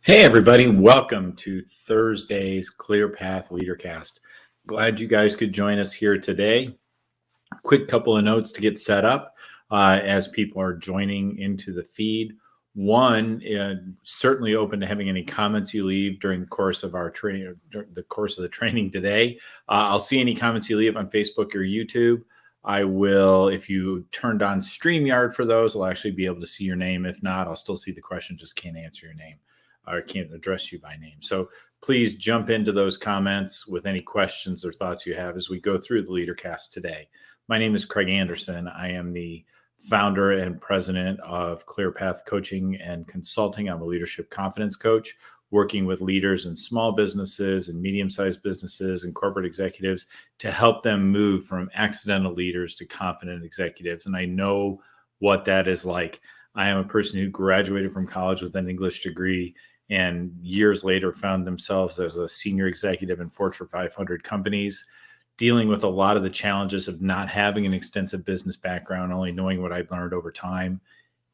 Hey, everybody. Welcome to Thursday's Clear Path Leadercast. Glad you guys could join us here today. Quick couple of notes to get set up as people are joining into the feed. One, certainly open to having any comments you leave during the course of our the training today. I'll see any comments you leave on Facebook or YouTube. I will, if you turned on StreamYard for those, I'll actually be able to see your name. If not, I'll still see the question, just can't answer your name or can't address you by name. So please jump into those comments with any questions or thoughts you have as we go through the Leadercast today. My name is Craig Anderson. I am the founder and president of Clear Path Coaching and Consulting. I'm a leadership confidence coach working with leaders in small businesses and medium-sized businesses and corporate executives to help them move from accidental leaders to confident executives. And I know what that is like. I am a person who graduated from college with an English degree and years later found themselves as a senior executive in Fortune 500 companies, dealing with a lot of the challenges of not having an extensive business background, only knowing what I'd learned over time,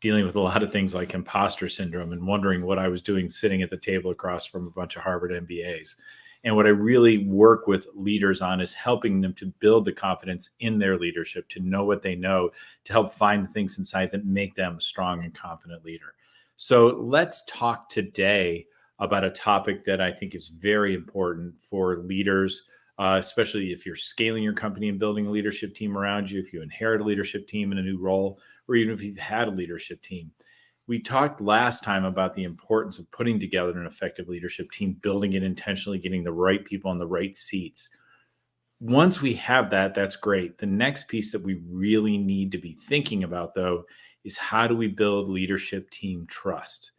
dealing with a lot of things like imposter syndrome and wondering what I was doing sitting at the table across from a bunch of Harvard MBAs. And what I really work with leaders on is helping them to build the confidence in their leadership, to know what they know, to help find the things inside that make them a strong and confident leader. So let's talk today about a topic that I think is very important for leaders, especially if you're scaling your company and building a leadership team around you, if you inherit a leadership team in a new role, or even if you've had a leadership team. We talked last time about the importance of putting together an effective leadership team, building it intentionally, getting the right people in the right seats. Once we have that, that's great. The next piece that we really need to be thinking about, though, is how do we build leadership team trust?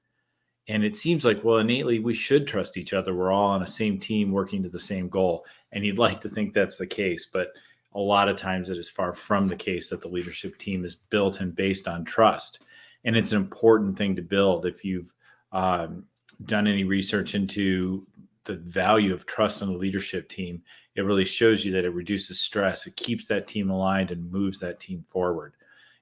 And it seems like, well, innately, we should trust each other. We're all on a same team working to the same goal. And you'd like to think that's the case, but a lot of times it is far from the case that the leadership team is built and based on trust. And it's an important thing to build. If you've done any research into the value of trust on a leadership team, it really shows you that it reduces stress. It keeps that team aligned and moves that team forward.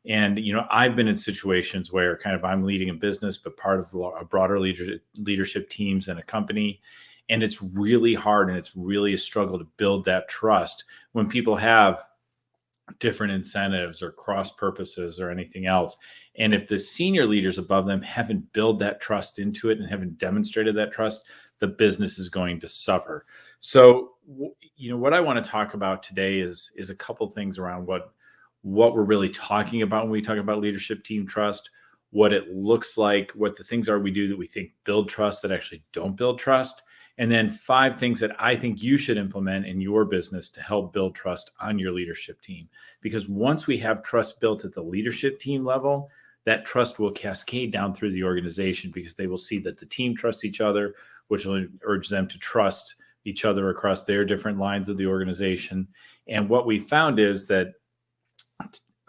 And, I've been in situations where kind of I'm leading a business, but part of a broader leadership teams in a company. And it's really hard and it's really a struggle to build that trust when people have different incentives or cross purposes or anything else. And if the senior leaders above them haven't built that trust into it and haven't demonstrated that trust, the business is going to suffer. So, what I want to talk about today is a couple things around what we're really talking about when we talk about leadership team trust, what it looks like, what the things are we do that we think build trust that actually don't build trust, and then 5 things that I think you should implement in your business to help build trust on your leadership team. Because once we have trust built at the leadership team level, that trust will cascade down through the organization because they will see that the team trusts each other, which will urge them to trust each other across their different lines of the organization. And what we found is that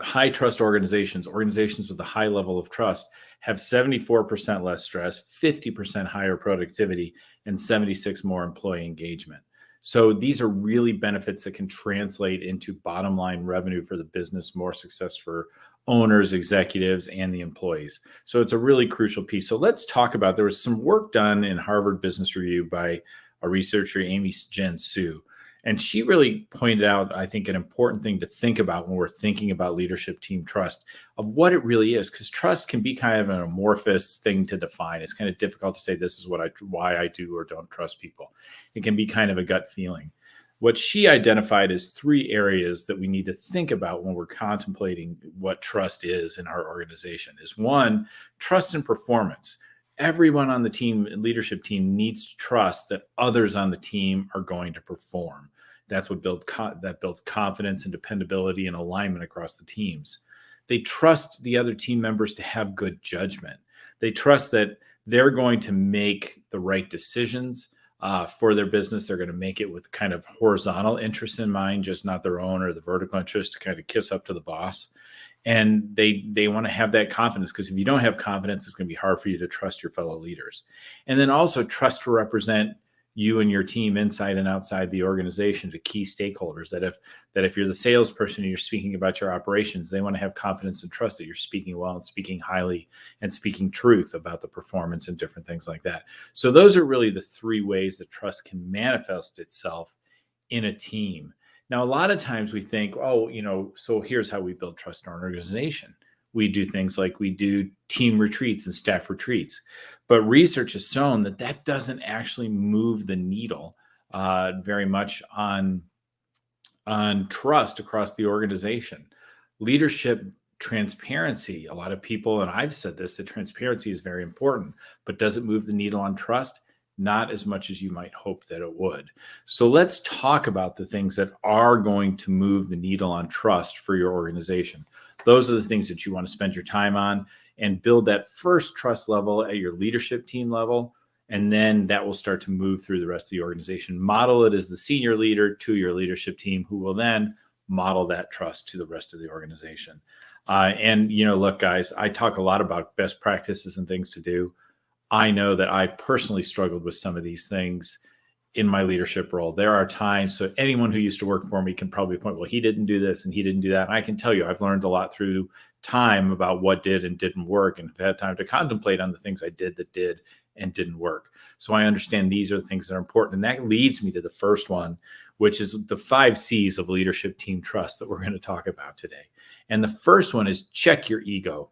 high trust organizations with a high level of trust have 74% less stress, 50% higher productivity, and 76% more employee engagement. So these are really benefits that can translate into bottom line revenue for the business, more success for owners, executives, and the employees. So it's a really crucial piece. So let's talk about, there was some work done in Harvard Business Review by a researcher, Amy Jen Sue. And she really pointed out, I think, an important thing to think about when we're thinking about leadership team trust of what it really is, because trust can be kind of an amorphous thing to define. It's kind of difficult to say this is why I do or don't trust people. It can be kind of a gut feeling. What she identified as 3 areas that we need to think about when we're contemplating what trust is in our organization is 1, trust and performance. Everyone on the team, leadership team, needs to trust that others on the team are going to perform. That's what builds confidence and dependability and alignment across the teams. They trust the other team members to have good judgment. They trust that they're going to make the right decisions for their business. They're going to make it with kind of horizontal interests in mind, just not their own or the vertical interest to kind of kiss up to the boss. And they want to have that confidence, because if you don't have confidence, it's going to be hard for you to trust your fellow leaders. And then also trust to represent you and your team inside and outside the organization to key stakeholders, that if you're the salesperson and you're speaking about your operations, they want to have confidence and trust that you're speaking well and speaking highly and speaking truth about the performance and different things like that. So those are really the three ways that trust can manifest itself in a team. Now, a lot of times we think, so here's how we build trust in our organization. We do things like we do team retreats and staff retreats. But research has shown that that doesn't actually move the needle very much on trust across the organization. Leadership transparency, a lot of people, and I've said this, that transparency is very important, but does it move the needle on trust? Not as much as you might hope that it would. So let's talk about the things that are going to move the needle on trust for your organization. Those are the things that you want to spend your time on and build that first trust level at your leadership team level. And then that will start to move through the rest of the organization. Model it as the senior leader to your leadership team, who will then model that trust to the rest of the organization. Look, guys, I talk a lot about best practices and things to do. I know that I personally struggled with some of these things in my leadership role. There are times, so anyone who used to work for me can probably point, well, he didn't do this and he didn't do that. And I can tell you, I've learned a lot through time about what did and didn't work, and have had time to contemplate on the things I did that did and didn't work. So I understand these are the things that are important. And that leads me to the first one, which is the 5 C's of leadership team trust that we're going to talk about today. And the first one is check your ego.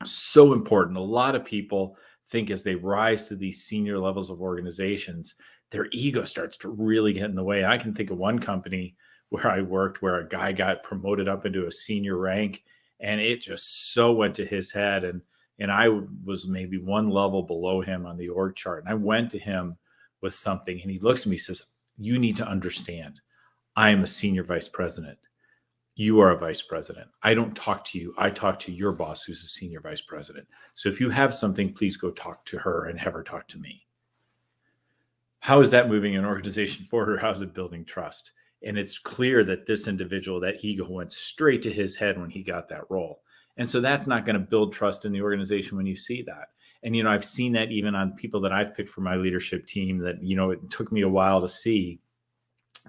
So important. A lot of people think as they rise to these senior levels of organizations, their ego starts to really get in the way. I can think of one company where I worked where a guy got promoted up into a senior rank, and it just so went to his head. And I was maybe one level below him on the org chart. And I went to him with something, and he looks at me and says, you need to understand, I am a senior vice president. You are a vice president. I don't talk to you. I talk to your boss, who's a senior vice president. So if you have something, please go talk to her and have her talk to me. How is that moving an organization forward, or how is it building trust? And it's clear that this individual, that ego went straight to his head when he got that role. And so that's not going to build trust in the organization when you see that. And, I've seen that even on people that I've picked for my leadership team that, it took me a while to see,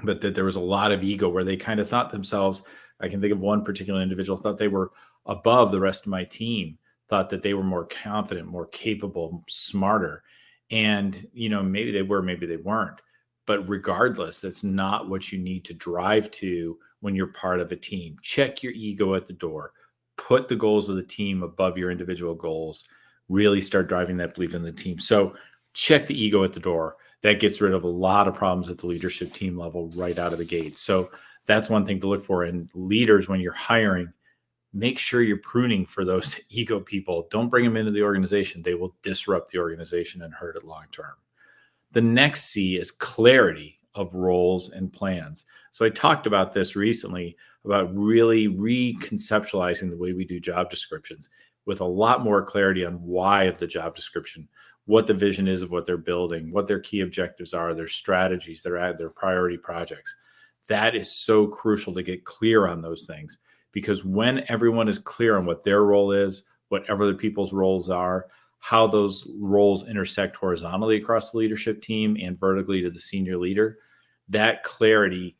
but that there was a lot of ego where they kind of thought themselves, I can think of one particular individual, thought they were above the rest of my team, thought that they were more confident, more capable, smarter. And, maybe they were, maybe they weren't. But regardless, that's not what you need to drive to when you're part of a team. Check your ego at the door. Put the goals of the team above your individual goals. Really start driving that belief in the team. So check the ego at the door. That gets rid of a lot of problems at the leadership team level right out of the gate. So that's one thing to look for. And leaders, when you're hiring, make sure you're pruning for those ego people. Don't bring them into the organization. They will disrupt the organization and hurt it long term. The next C is clarity of roles and plans. So I talked about this recently, about really reconceptualizing the way we do job descriptions with a lot more clarity on why of the job description, what the vision is of what they're building, what their key objectives are, their strategies, their priority projects. That is so crucial to get clear on those things, because when everyone is clear on what their role is, what other people's roles are, how those roles intersect horizontally across the leadership team and vertically to the senior leader, that clarity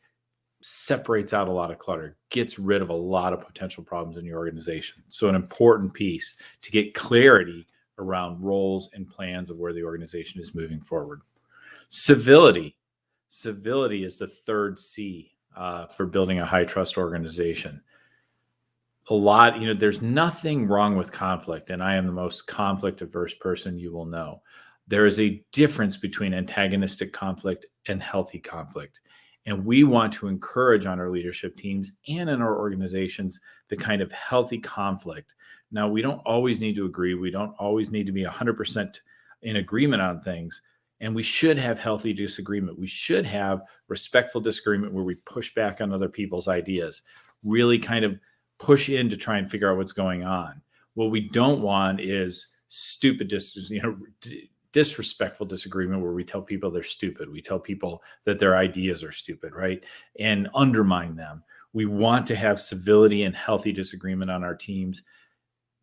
separates out a lot of clutter, gets rid of a lot of potential problems in your organization. So an important piece to get clarity around roles and plans of where the organization is moving forward. Civility. Civility is the third C for building a high trust organization. There's nothing wrong with conflict, and I am the most conflict averse person you will know. There is a difference between antagonistic conflict and healthy conflict. And we want to encourage on our leadership teams and in our organizations the kind of healthy conflict. Now, we don't always need to agree. We don't always need to be 100% in agreement on things. And we should have healthy disagreement. We should have respectful disagreement where we push back on other people's ideas, really kind of push in to try and figure out what's going on. What we don't want is stupid, disrespectful disagreement where we tell people they're stupid. We tell people that their ideas are stupid, right? And undermine them. We want to have civility and healthy disagreement on our teams,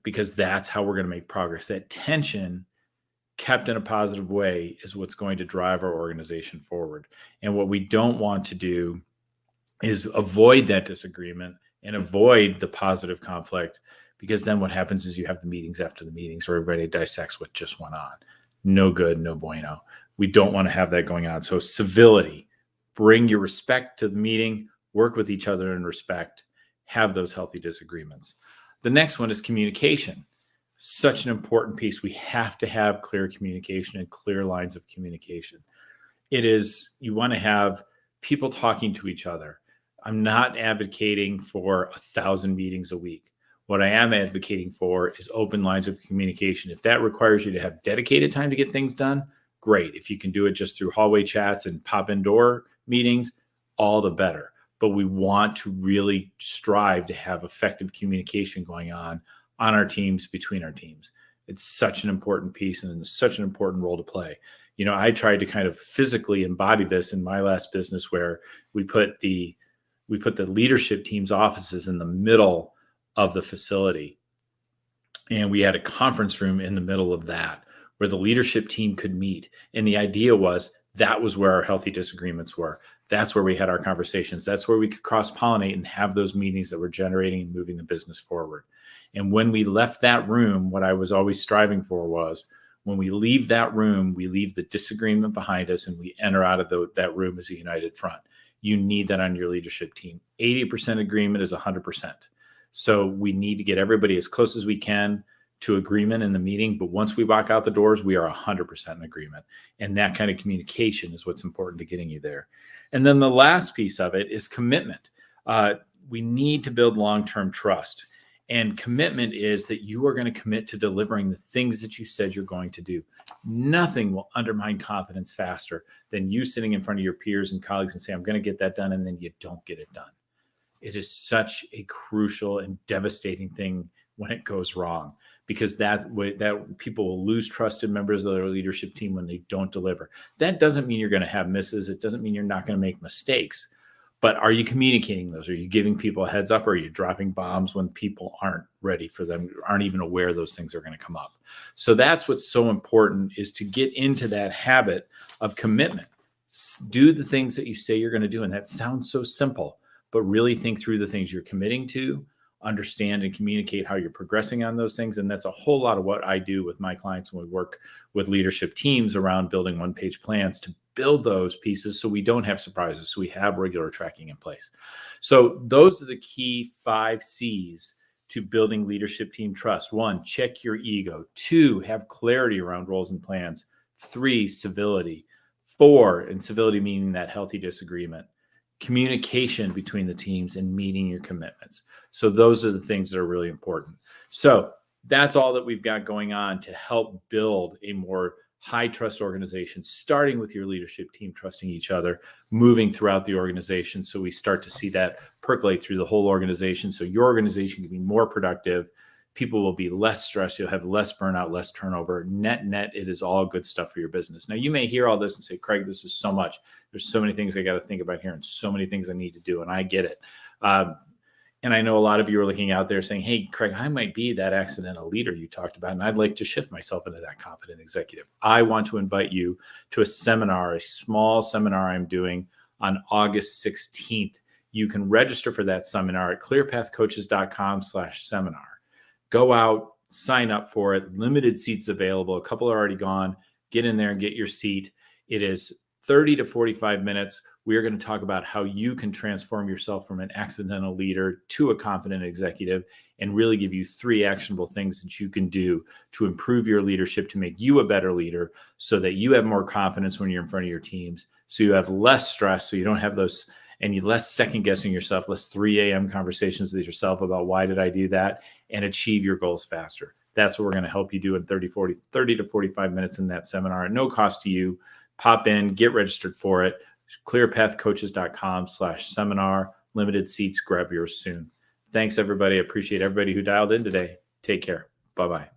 because that's how we're going to make progress. That tension kept in a positive way is what's going to drive our organization forward. And what we don't want to do is avoid that disagreement and avoid the positive conflict, because then what happens is you have the meetings after the meetings where everybody dissects what just went on. No good, no bueno. We don't want to have that going on. So civility, bring your respect to the meeting, work with each other in respect, have those healthy disagreements. The next one is communication. Such an important piece. We have to have clear communication and clear lines of communication. You want to have people talking to each other. I'm not advocating for 1,000 meetings a week. What I am advocating for is open lines of communication. If that requires you to have dedicated time to get things done, great. If you can do it just through hallway chats and pop indoor meetings, all the better. But we want to really strive to have effective communication going on our teams, between our teams. It's such an important piece and such an important role to play. I tried to kind of physically embody this in my last business, where we put the leadership team's offices in the middle of the facility. And we had a conference room in the middle of that where the leadership team could meet. And the idea was that was where our healthy disagreements were. That's where we had our conversations. That's where we could cross-pollinate and have those meetings that were generating and moving the business forward. And when we left that room, what I was always striving for was, when we leave that room, we leave the disagreement behind us and we enter out of that room as a united front. You need that on your leadership team. 80% agreement is 100%. So we need to get everybody as close as we can to agreement in the meeting. But once we walk out the doors, we are 100% in agreement. And that kind of communication is what's important to getting you there. And then the last piece of it is commitment. We need to build long-term trust. And commitment is that you are going to commit to delivering the things that you said you're going to do. Nothing will undermine confidence faster than you sitting in front of your peers and colleagues and say, I'm going to get that done, and then you don't get it done. It is such a crucial and devastating thing when it goes wrong, because that people will lose trust in members of their leadership team when they don't deliver. That doesn't mean you're going to have misses. It doesn't mean you're not going to make mistakes. But are you communicating those? Are you giving people a heads up? Or are you dropping bombs when people aren't ready for them, aren't even aware those things are going to come up? So that's what's so important, is to get into that habit of commitment. Do the things that you say you're going to do. And that sounds so simple, but really think through the things you're committing to, understand and communicate how you're progressing on those things. And that's a whole lot of what I do with my clients when we work with leadership teams around building one-page plans, to build those pieces so we don't have surprises, so we have regular tracking in place. So those are the key 5 C's to building leadership team trust. 1, check your ego. 2, have clarity around roles and plans. 3, civility. 4, and civility meaning that healthy disagreement. Communication between the teams and meeting your commitments. So those are the things that are really important. So that's all that we've got going on to help build a more high trust organization, starting with your leadership team trusting each other, moving throughout the organization. So we start to see that percolate through the whole organization. So your organization can be more productive. People will be less stressed. You'll have less burnout, less turnover. Net, it is all good stuff for your business. Now, you may hear all this and say, Craig, this is so much. There's so many things I got to think about here and so many things I need to do. And I get it. And I know a lot of you are looking out there saying, hey, Craig, I might be that accidental leader you talked about, and I'd like to shift myself into that confident executive. I want to invite you to a seminar, a small seminar I'm doing on August 16th. You can register for that seminar at clearpathcoaches.com/seminar. Go out, sign up for it. Limited seats available. A couple are already gone. Get in there and get your seat. It is 30 to 45 minutes. We are going to talk about how you can transform yourself from an accidental leader to a confident executive, and really give you 3 actionable things that you can do to improve your leadership, to make you a better leader, so that you have more confidence when you're in front of your teams, so you have less stress, so you don't have those, and you less second guessing yourself, less 3 a.m. conversations with yourself about why did I do that, and achieve your goals faster. That's what we're going to help you do in 30 to 45 minutes in that seminar at no cost to you. Pop in, get registered for it. clearpathcoaches.com/seminar. Limited seats. Grab yours soon. Thanks, everybody. I appreciate everybody who dialed in today. Take care. Bye-bye.